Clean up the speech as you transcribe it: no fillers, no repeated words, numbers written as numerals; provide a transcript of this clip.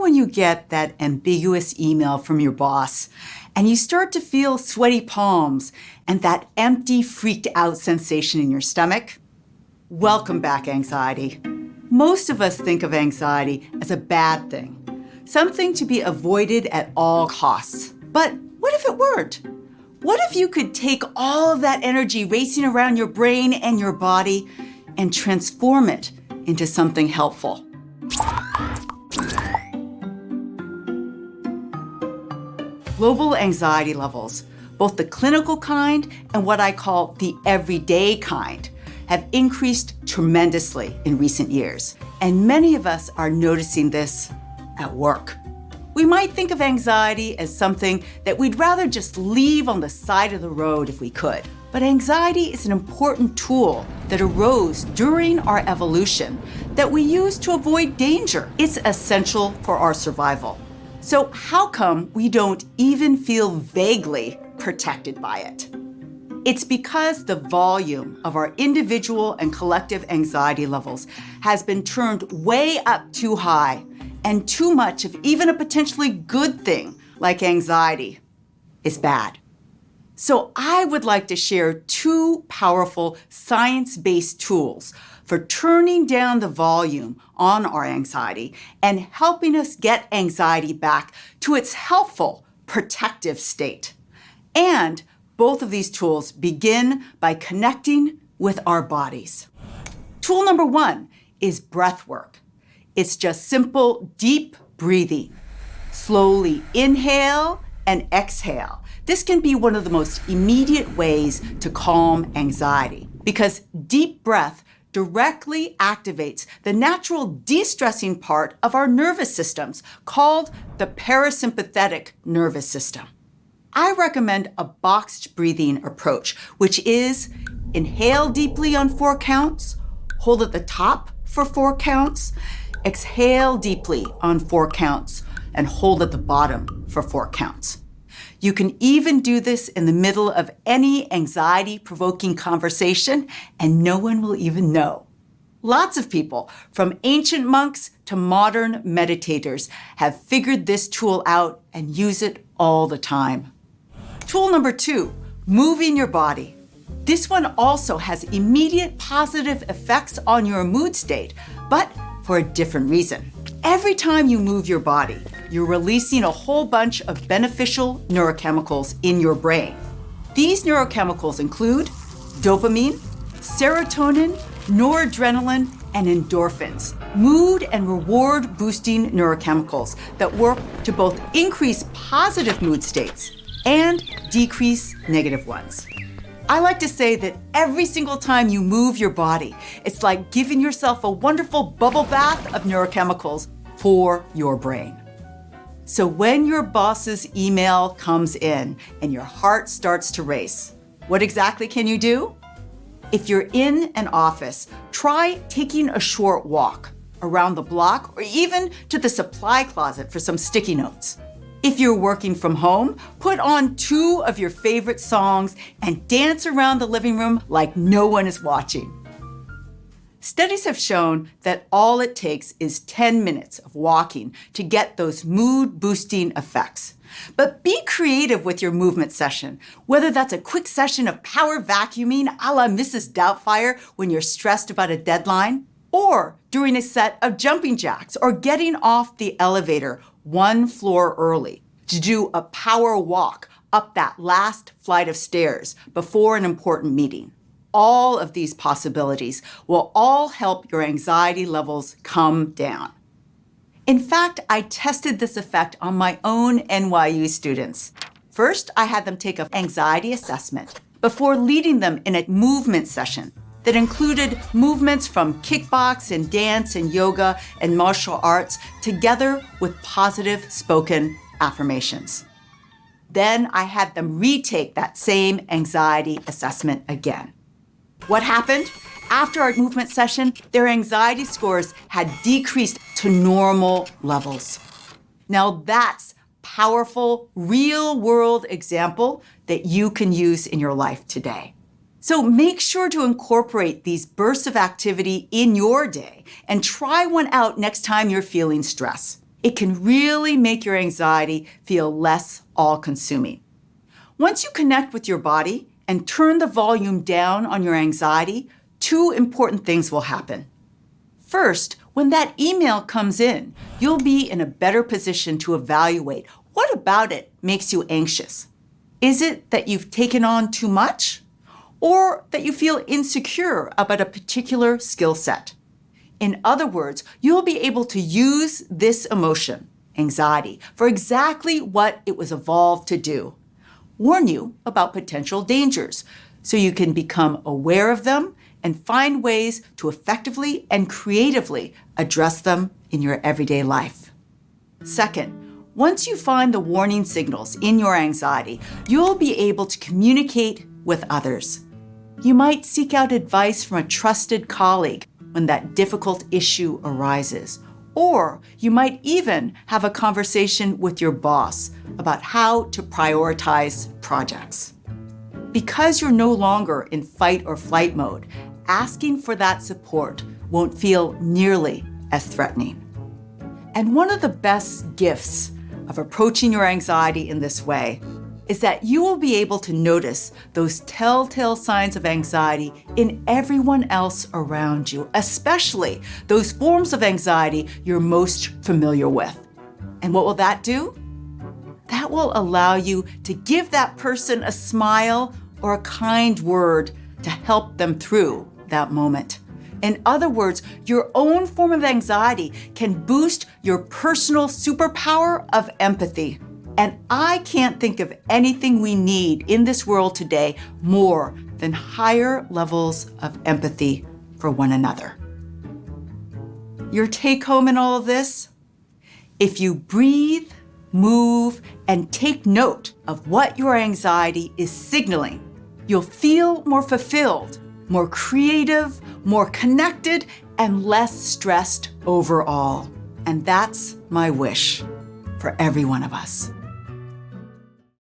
when you get that ambiguous email from your boss and you start to feel sweaty palms and that empty, freaked out sensation in your stomach? Welcome back, anxiety. Most of us think of anxiety as a bad thing, something to be avoided at all costs. But what if it weren't? What if you could take all of that energy racing around your brain and your body and transform it into something helpful? Global anxiety levels, both the clinical kind and what I call the everyday kind, have increased tremendously in recent years. And many of us are noticing this at work. We might think of anxiety as something that we'd rather just leave on the side of the road if we could. But anxiety is an important tool that arose during our evolution that we use to avoid danger. It's essential for our survival. So how come we don't even feel vaguely protected by it? It's because the volume of our individual and collective anxiety levels has been turned way up too high, and too much of even a potentially good thing like anxiety is bad. So I would like to share two powerful science-based tools for turning down the volume on our anxiety and helping us get anxiety back to its helpful, protective state. And both of these tools begin by connecting with our bodies. Tool number one is breath work. It's just simple, deep breathing. Slowly inhale and exhale. This can be one of the most immediate ways to calm anxiety because deep breath directly activates the natural de-stressing part of our nervous systems called the parasympathetic nervous system. I recommend a boxed breathing approach, which is inhale deeply on 4 counts, hold at the top for 4 counts, exhale deeply on 4 counts, and hold at the bottom for 4 counts. You can even do this in the middle of any anxiety-provoking conversation, and no one will even know. Lots of people, from ancient monks to modern meditators, have figured this tool out and use it all the time. Tool number 2, moving your body. This one also has immediate positive effects on your mood state, but for a different reason. Every time you move your body, you're releasing a whole bunch of beneficial neurochemicals in your brain. These neurochemicals include dopamine, serotonin, noradrenaline, and endorphins, mood and reward boosting neurochemicals that work to both increase positive mood states and decrease negative ones. I like to say that every single time you move your body, it's like giving yourself a wonderful bubble bath of neurochemicals for your brain. So when your boss's email comes in and your heart starts to race, what exactly can you do? If you're in an office, try taking a short walk around the block or even to the supply closet for some sticky notes. If you're working from home, put on 2 of your favorite songs and dance around the living room like no one is watching. Studies have shown that all it takes is 10 minutes of walking to get those mood-boosting effects. But be creative with your movement session, whether that's a quick session of power vacuuming a la Mrs. Doubtfire when you're stressed about a deadline, or doing a set of jumping jacks or getting off the elevator 1 floor early to do a power walk up that last flight of stairs before an important meeting. All of these possibilities will all help your anxiety levels come down. In fact, I tested this effect on my own NYU students. First, I had them take an anxiety assessment before leading them in a movement session that included movements from kickbox and dance and yoga and martial arts together with positive spoken affirmations. Then I had them retake that same anxiety assessment again. What happened? After our movement session, their anxiety scores had decreased to normal levels. Now that's powerful, real-world example that you can use in your life today. So make sure to incorporate these bursts of activity in your day and try one out next time you're feeling stress. It can really make your anxiety feel less all-consuming. Once you connect with your body and turn the volume down on your anxiety, two important things will happen. First, when that email comes in, you'll be in a better position to evaluate what about it makes you anxious. Is it that you've taken on too much? Or that you feel insecure about a particular skill set? In other words, you'll be able to use this emotion, anxiety, for exactly what it was evolved to do. Warn you about potential dangers so you can become aware of them and find ways to effectively and creatively address them in your everyday life. Second, once you find the warning signals in your anxiety, you'll be able to communicate with others. You might seek out advice from a trusted colleague when that difficult issue arises, or you might even have a conversation with your boss about how to prioritize projects. Because you're no longer in fight or flight mode, asking for that support won't feel nearly as threatening. And one of the best gifts of approaching your anxiety in this way is that you will be able to notice those telltale signs of anxiety in everyone else around you, especially those forms of anxiety you're most familiar with. And what will that do? That will allow you to give that person a smile or a kind word to help them through that moment. In other words, your own form of anxiety can boost your personal superpower of empathy. And I can't think of anything we need in this world today more than higher levels of empathy for one another. Your take home in all of this? If you breathe, move, and take note of what your anxiety is signaling, you'll feel more fulfilled, more creative, more connected, and less stressed overall. And that's my wish for every one of us.